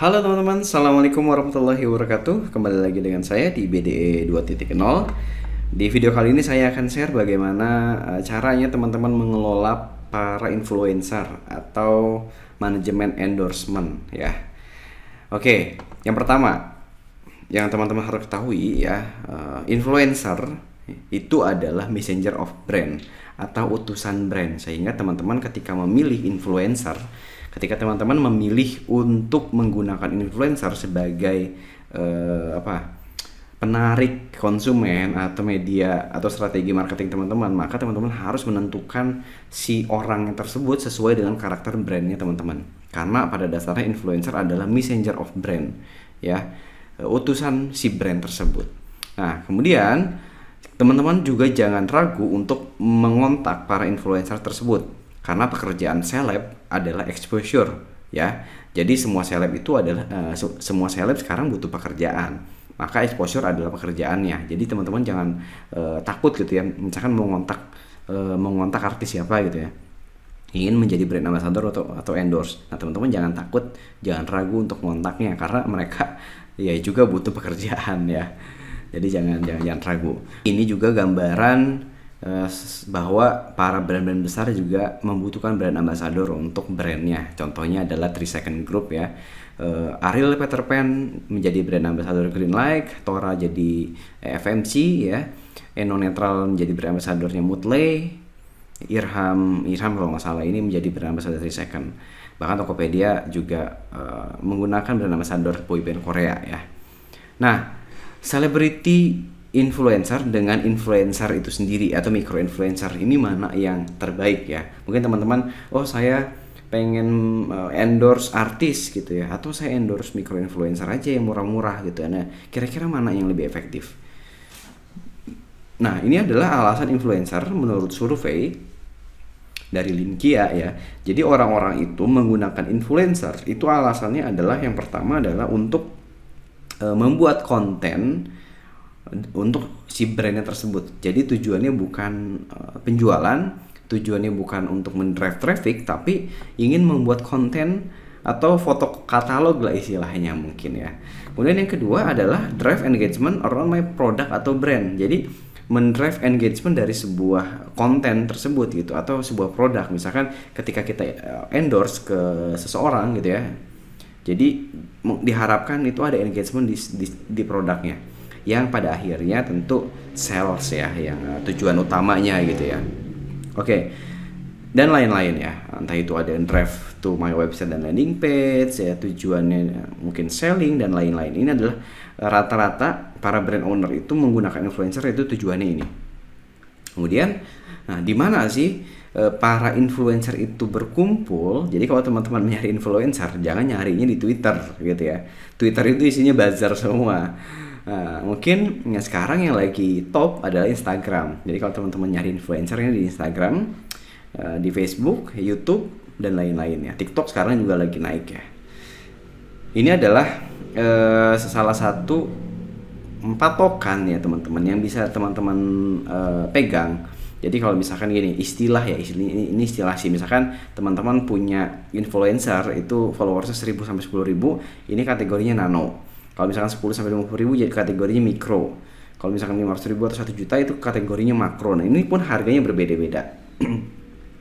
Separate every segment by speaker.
Speaker 1: Halo teman-teman, Assalamualaikum warahmatullahi wabarakatuh. Kembali lagi dengan saya di BDE 2.0. Di video kali ini saya akan share bagaimana caranya teman-teman mengelola para influencer atau manajemen endorsement ya. Oke, yang pertama yang teman-teman harus ketahui ya, influencer itu adalah messenger of brand atau utusan brand, sehingga teman-teman ketika memilih influencer, ketika teman-teman memilih untuk menggunakan influencer sebagai penarik konsumen atau media atau strategi marketing teman-teman, maka teman-teman harus menentukan si orang yang tersebut sesuai dengan karakter brandnya teman-teman. Karena pada dasarnya influencer adalah messenger of brand ya, utusan si brand tersebut. Nah, kemudian teman-teman juga jangan ragu untuk mengontak para influencer tersebut, karena pekerjaan seleb adalah exposure ya. Jadi semua seleb itu adalah semua seleb sekarang butuh pekerjaan, maka exposure adalah pekerjaannya. Jadi teman-teman jangan takut gitu ya, misalkan mengontak artis siapa gitu ya, ingin menjadi brand ambassador atau endorse. Nah, teman-teman jangan takut, jangan ragu untuk mengontaknya, karena mereka ya juga butuh pekerjaan ya. Jadi jangan ragu. Ini juga gambaran bahwa para brand-brand besar juga membutuhkan brand ambassador untuk brandnya. Contohnya adalah 3Second Group ya. Ariel Peter Pan menjadi brand ambassador Greenlight, Tora jadi FMC ya, Eno Netral menjadi brand ambassadornya Mutley, Irham kalau nggak salah ini menjadi brand ambassador 3Second. Bahkan Tokopedia juga menggunakan brand ambassador boyband Korea ya. Nah, celebrity influencer dengan influencer itu sendiri atau micro influencer ini mana yang terbaik ya? Mungkin teman-teman, oh saya pengen endorse artis gitu ya, atau saya endorse micro influencer aja yang murah-murah gitu. Nah, kira-kira mana yang lebih efektif? Nah, ini adalah alasan influencer menurut survei dari Linkia ya. Jadi orang-orang itu menggunakan influencer itu alasannya adalah, yang pertama adalah untuk membuat konten untuk si brandnya tersebut. Jadi tujuannya bukan penjualan, tujuannya bukan untuk mendrive traffic, tapi ingin membuat konten atau foto katalog lah istilahnya mungkin ya. Kemudian yang kedua adalah drive engagement around my product atau brand. Jadi mendrive engagement dari sebuah konten tersebut gitu, atau sebuah produk. Misalkan ketika kita endorse ke seseorang gitu ya, jadi diharapkan itu ada engagement di produknya, yang pada akhirnya tentu sales ya, yang tujuan utamanya gitu ya. Oke. Dan lain-lain ya, entah itu ada drive to my website dan landing page ya, tujuannya mungkin selling dan lain-lain. Ini adalah rata-rata para brand owner itu menggunakan influencer itu tujuannya ini. Kemudian, nah di mana sih para influencer itu berkumpul? Jadi kalau teman-teman mencari influencer, jangan nyarinya di Twitter gitu ya. Twitter itu isinya bazar semua. Nah, mungkin sekarang yang lagi top adalah Instagram. Jadi kalau teman-teman nyari influencernya di Instagram, di Facebook, YouTube dan lain-lain ya. TikTok sekarang juga lagi naik ya. Ini adalah salah satu patokan ya teman-teman yang bisa teman-teman pegang. Jadi kalau misalkan gini, istilah ini istilah sih, misalkan teman-teman punya influencer itu followersnya 1000 sampai 10.000, ini kategorinya nano. Kalau misalkan 10 sampai 50.000 jadi kategorinya mikro. Kalau misalkan 500.000 atau 1 juta itu kategorinya makro. Nah, ini pun harganya berbeda-beda.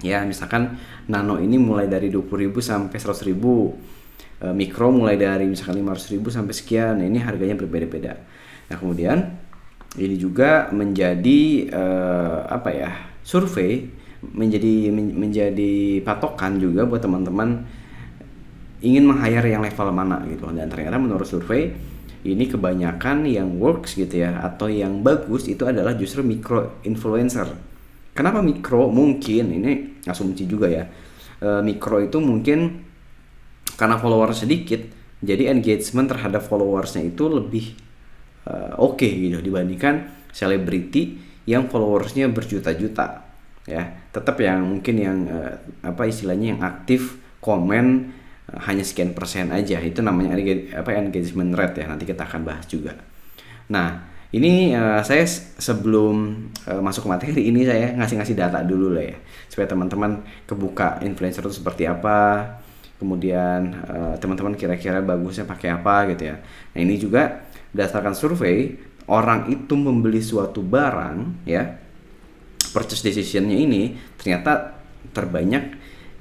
Speaker 1: Ya, misalkan nano ini mulai dari 20.000 sampai 100.000. Mikro mulai dari misalkan 500.000 sampai sekian. Nah, ini harganya berbeda-beda. Nah, kemudian ini juga menjadi survei, menjadi patokan juga buat teman-teman ingin meng-hire yang level mana gitu. Dan ternyata menurut survei ini kebanyakan yang works gitu ya, atau yang bagus itu adalah justru micro influencer. Kenapa mikro? Mungkin ini asumsi juga ya. Mikro itu mungkin karena followers sedikit, jadi engagement terhadap followersnya itu lebih oke gitu dibandingkan selebriti yang followersnya berjuta-juta ya. Tetap yang mungkin yang istilahnya yang aktif komen hanya sekian persen aja, itu namanya engagement rate ya, nanti kita akan bahas juga. Nah, ini saya sebelum masuk ke materi ini saya ngasih data dulu lah ya, supaya teman-teman kebuka influencer itu seperti apa, kemudian teman-teman kira-kira bagusnya pakai apa gitu ya. Nah ini juga berdasarkan survei, orang itu membeli suatu barang ya, purchase decisionnya ini ternyata terbanyak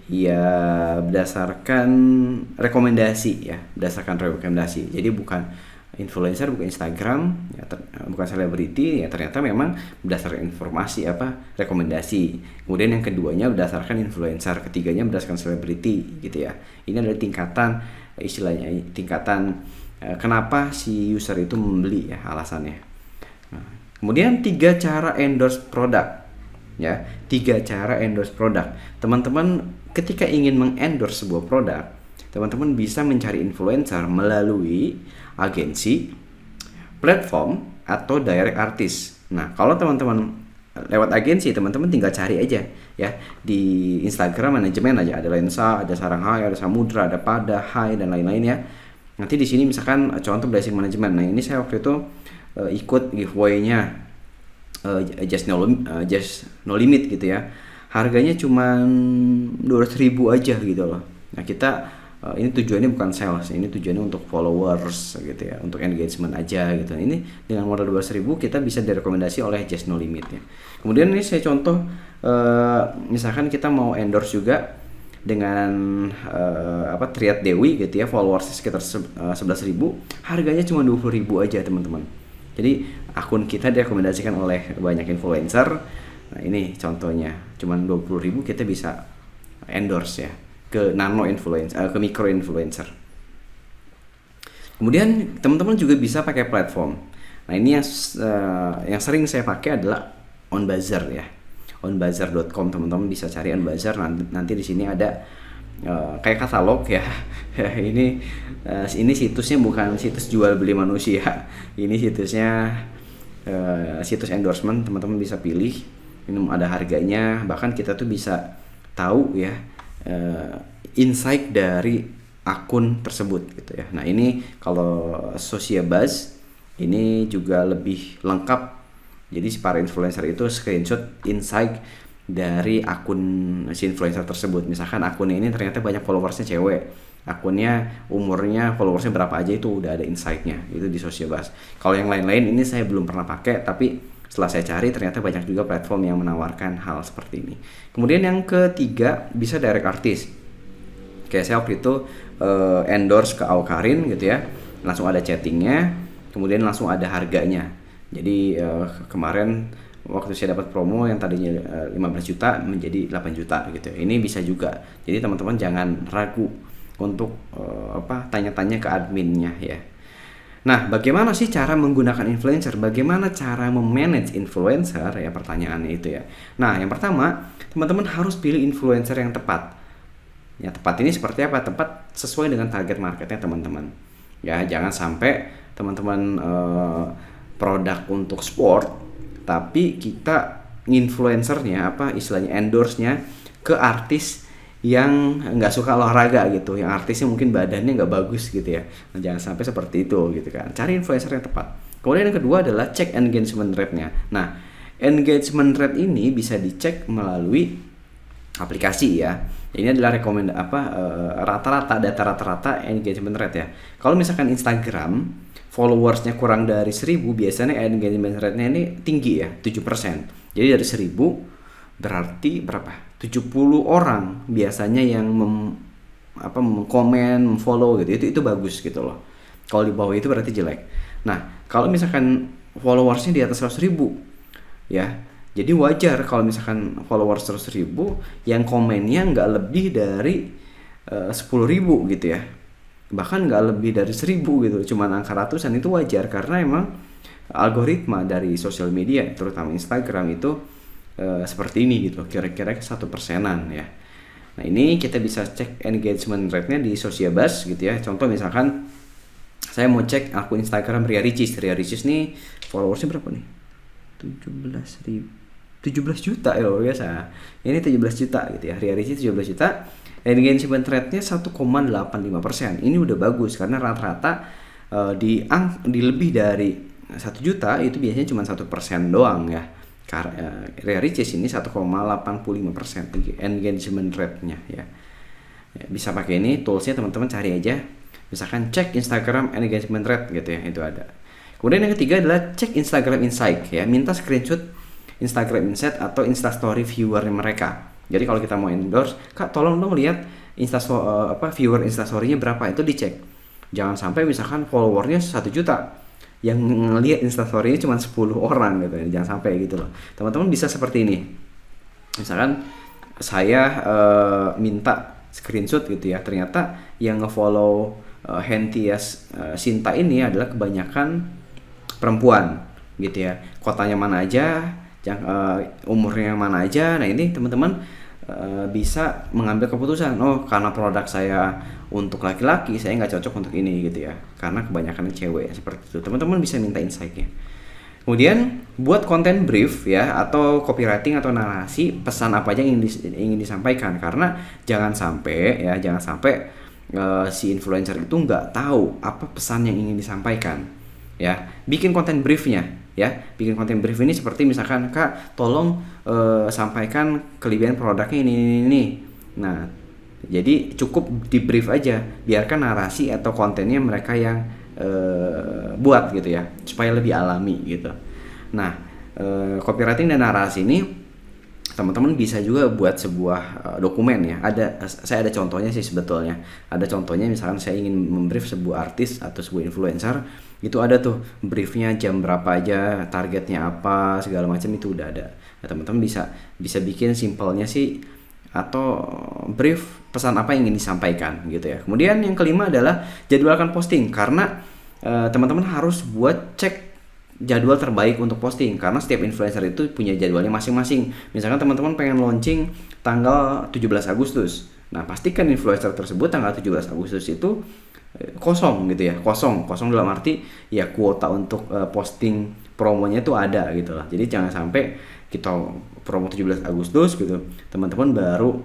Speaker 1: ya berdasarkan rekomendasi ya, berdasarkan rekomendasi. Jadi bukan influencer, bukan Instagram, ya, bukan selebriti, ya ternyata memang berdasarkan informasi apa rekomendasi. Kemudian yang keduanya berdasarkan influencer, ketiganya berdasarkan selebriti gitu ya. Ini adalah tingkatan istilahnya tingkatan kenapa si user itu membeli ya alasannya. Nah, kemudian 3 cara endorse produk ya, 3 cara endorse produk. Teman-teman ketika ingin mengendorse sebuah produk, teman-teman bisa mencari influencer melalui agensi, platform, atau direct artist. Nah, kalau teman-teman lewat agensi, teman-teman tinggal cari aja ya di Instagram manajemen aja, ada Lensa, ada Saranghai, ada Samudra, ada Pada, Hai dan lain-lain ya. Nanti di sini misalkan contoh Blessing Management. Nah, ini saya waktu itu ikut giveaway-nya Just No Limit gitu ya. Harganya cuma 200.000 aja gitu loh. Nah, kita ini tujuannya bukan sales, ini tujuannya untuk followers gitu ya, untuk engagement aja gitu. Ini dengan modal 200.000 kita bisa direkomendasi oleh Just No Limit ya. Kemudian ini saya contoh misalkan kita mau endorse juga dengan Triad Dewi gitu ya, followers sekitar 11.000, harganya cuma 20.000 aja teman-teman. Jadi akun kita direkomendasikan oleh banyak influencer. Nah, ini contohnya, cuma 20.000 kita bisa endorse ya ke nano influencer, ke micro influencer. Kemudian teman-teman juga bisa pakai platform. Nah, ini yang sering saya pakai adalah OnBazaar ya. onbazaar.com, teman-teman bisa cari OnBazaar, nanti di sini ada kayak katalog ya. Ini situsnya bukan situs jual beli manusia. Ini situsnya situs endorsement, teman-teman bisa pilih. Ini ada harganya, bahkan kita tuh bisa tahu ya insight dari akun tersebut gitu ya. Nah, ini kalau Sociabuzz ini juga lebih lengkap. Jadi si para influencer itu screenshot insight dari akun si influencer tersebut. Misalkan akunnya ini ternyata banyak followersnya cewek, akunnya umurnya followersnya berapa aja, itu udah ada insight-nya itu di Sociabuzz. Kalau yang lain-lain ini saya belum pernah pakai, tapi setelah saya cari ternyata banyak juga platform yang menawarkan hal seperti ini. Kemudian yang ketiga bisa direct artist. Kayak saya waktu itu endorse ke Awkarin gitu ya, langsung ada chattingnya, kemudian langsung ada harganya. Jadi kemarin waktu saya dapat promo yang tadinya 15 juta menjadi 8 juta gitu. Ini bisa juga. Jadi teman-teman jangan ragu untuk tanya-tanya ke adminnya ya. Nah, bagaimana sih cara menggunakan influencer? Bagaimana cara memanage influencer ya, pertanyaannya itu ya. Nah, yang pertama, teman-teman harus pilih influencer yang tepat. Ya, tepat ini seperti apa? Tepat sesuai dengan target marketnya teman-teman. Ya, jangan sampai teman-teman produk untuk sport, tapi kita influencernya istilahnya endorse-nya ke artis yang nggak suka olahraga gitu, yang artisnya mungkin badannya nggak bagus gitu ya. Nah, jangan sampai seperti itu gitu kan. Cari influencer yang tepat. Kemudian yang kedua adalah cek engagement rate-nya. Nah, engagement rate ini bisa dicek melalui aplikasi ya. Ini adalah rata-rata data rata-rata engagement rate ya. Kalau misalkan Instagram followersnya kurang dari 1000, biasanya engagement rate-nya ini tinggi ya, 7%. Jadi dari 1000 berarti berapa? 70 orang biasanya yang komen, memfollow gitu. Itu bagus gitu loh. Kalau di bawah itu berarti jelek. Nah, kalau misalkan followersnya di atas 100.000 ya, jadi wajar kalau misalkan followers 100.000 yang komennya nggak lebih dari 10.000 gitu ya. Bahkan nggak lebih dari 1000 gitu, cuman angka ratusan, itu wajar karena emang algoritma dari sosial media terutama Instagram itu seperti ini gitu, kira-kira 1%-an ya. Nah, ini kita bisa cek engagement rate-nya di Sociabuzz gitu ya. Contoh misalkan saya mau cek akun Instagram Ria Ricis nih followersnya berapa nih? 17 juta ya, luar biasa. Ini 17 juta gitu ya, Ria Ricis 17 juta. Engagement rate-nya 1,85%. Ini udah bagus karena rata-rata di lebih dari 1 juta itu biasanya cuma 1% doang ya. Ria Ricis ini 1,85% engagement rate-nya ya. Ya, bisa pakai ini toolsnya, teman-teman cari aja. Misalkan cek Instagram engagement rate gitu ya, itu ada. Kemudian yang ketiga adalah cek Instagram Insight ya, minta screenshot Instagram Insight atau Instastory viewer mereka. Jadi kalau kita mau endorse, Kak tolong dong lihat viewer Instastory-nya berapa, itu dicek. Jangan sampai misalkan followernya 1 juta, yang ngelihat Instastory-nya cuma 10 orang gitu ya. Jangan sampai gitu loh. Teman-teman bisa seperti ini. Misalkan saya minta screenshot gitu ya, ternyata yang ngefollow Hentias Sinta ini adalah kebanyakan perempuan gitu ya, kotanya mana aja, umurnya mana aja. Nah ini teman-teman bisa mengambil keputusan, oh karena produk saya untuk laki-laki, saya nggak cocok untuk ini gitu ya, karena kebanyakan cewek seperti itu. Teman-teman bisa minta insight-nya. Kemudian buat konten brief ya, atau copywriting atau narasi, pesan apa aja yang ingin disampaikan, karena jangan sampai si influencer itu nggak tahu apa pesan yang ingin disampaikan ya. Bikin konten briefnya ya, bikin konten brief ini seperti misalkan, Kak tolong sampaikan kelebihan produknya ini. Nah jadi cukup di brief aja, biarkan narasi atau kontennya mereka yang buat gitu ya, supaya lebih alami gitu. Nah copywriting dan narasi ini teman-teman bisa juga buat sebuah dokumen ya. Saya ada contohnya sih sebetulnya. Ada contohnya, misalkan saya ingin membrief sebuah artis atau sebuah influencer, itu ada tuh briefnya, jam berapa aja, targetnya apa, segala macam itu udah ada. Nah, teman-teman bisa bikin simpelnya sih, atau brief pesan apa yang ingin disampaikan gitu ya. Kemudian yang kelima adalah jadwalkan posting, karena teman-teman harus buat cek jadwal terbaik untuk posting, karena setiap influencer itu punya jadwalnya masing-masing. Misalkan teman-teman pengen launching tanggal 17 Agustus. Nah, pastikan influencer tersebut tanggal 17 Agustus itu kosong gitu ya. Kosong dalam arti ya kuota untuk posting promonya itu ada gitu lah. Jadi jangan sampai kita promo 17 Agustus gitu, teman-teman baru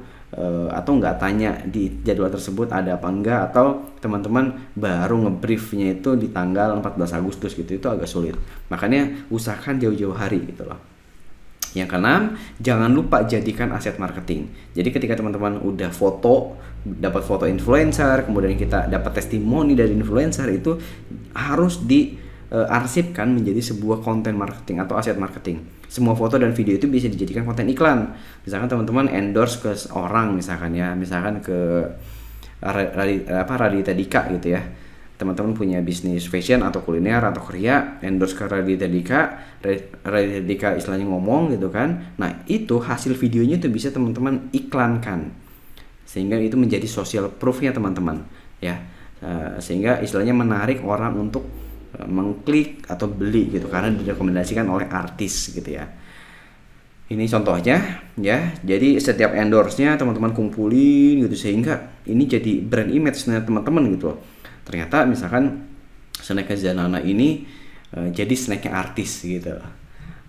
Speaker 1: atau nggak tanya di jadwal tersebut ada apa enggak, atau teman-teman baru ngebriefnya itu di tanggal 14 Agustus gitu, itu agak sulit. Makanya usahakan jauh-jauh hari gitu loh. Yang keenam, jangan lupa jadikan aset marketing. Jadi ketika teman-teman udah dapat foto influencer, kemudian kita dapat testimoni dari influencer, itu harus diarsipkan menjadi sebuah konten marketing atau aset marketing. Semua foto dan video itu bisa dijadikan konten iklan. Misalkan teman-teman endorse ke orang, misalkan ke Raditya Dika gitu ya. Teman-teman punya bisnis fashion atau kuliner atau kriya, endorse ke Raditya Dika istilahnya ngomong gitu kan. Nah itu hasil videonya itu bisa teman-teman iklankan, sehingga itu menjadi social proof-nya teman-teman ya. Sehingga istilahnya menarik orang untuk mengklik atau beli gitu, karena direkomendasikan oleh artis gitu ya. Ini contohnya ya. Jadi setiap endorse-nya teman-teman kumpulin gitu, sehingga ini jadi brand image-nya teman-teman gitu loh. Ternyata misalkan snack Zanana ini jadi snacknya artis gitu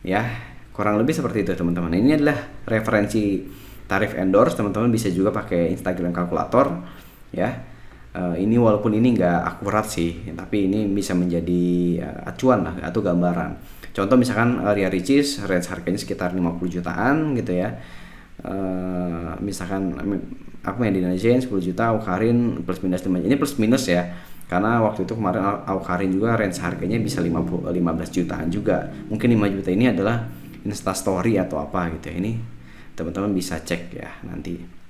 Speaker 1: ya. Kurang lebih seperti itu teman-teman. Ini adalah referensi tarif endorse. Teman-teman bisa juga pakai Instagram kalkulator ya. Ini walaupun ini nggak akurat sih, tapi ini bisa menjadi acuan lah atau gambaran. Contoh misalkan Ria Ricis, range harganya sekitar 50 jutaan gitu ya. Misalkan aku yang di Indonesia 10 juta, Awkarin plus minus 5. Ini plus minus ya, karena waktu itu kemarin Awkarin juga range harganya bisa 15 jutaan juga. Mungkin 5 juta ini adalah Instastory atau apa gitu ya. Ini teman-teman bisa cek ya nanti.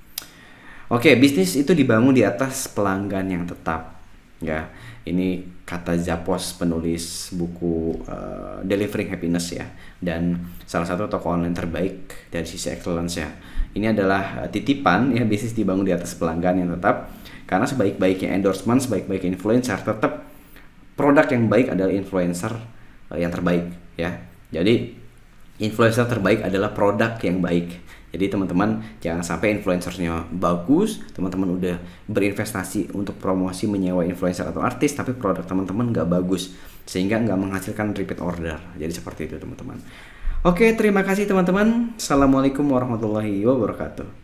Speaker 1: Oke, bisnis itu dibangun di atas pelanggan yang tetap ya. Ini kata Zappos, penulis buku Delivering Happiness ya, dan salah satu toko online terbaik dari sisi excellence ya. Ini adalah titipan ya, bisnis dibangun di atas pelanggan yang tetap, karena sebaik-baiknya endorsement, sebaik-baiknya influencer, tetap produk yang baik adalah influencer yang terbaik ya. Jadi influencer terbaik adalah produk yang baik. Jadi teman-teman jangan sampai influencernya bagus, teman-teman udah berinvestasi untuk promosi menyewa influencer atau artis, tapi produk teman-teman nggak bagus, sehingga nggak menghasilkan repeat order. Jadi seperti itu teman-teman. Oke, terima kasih teman-teman. Assalamualaikum warahmatullahi wabarakatuh.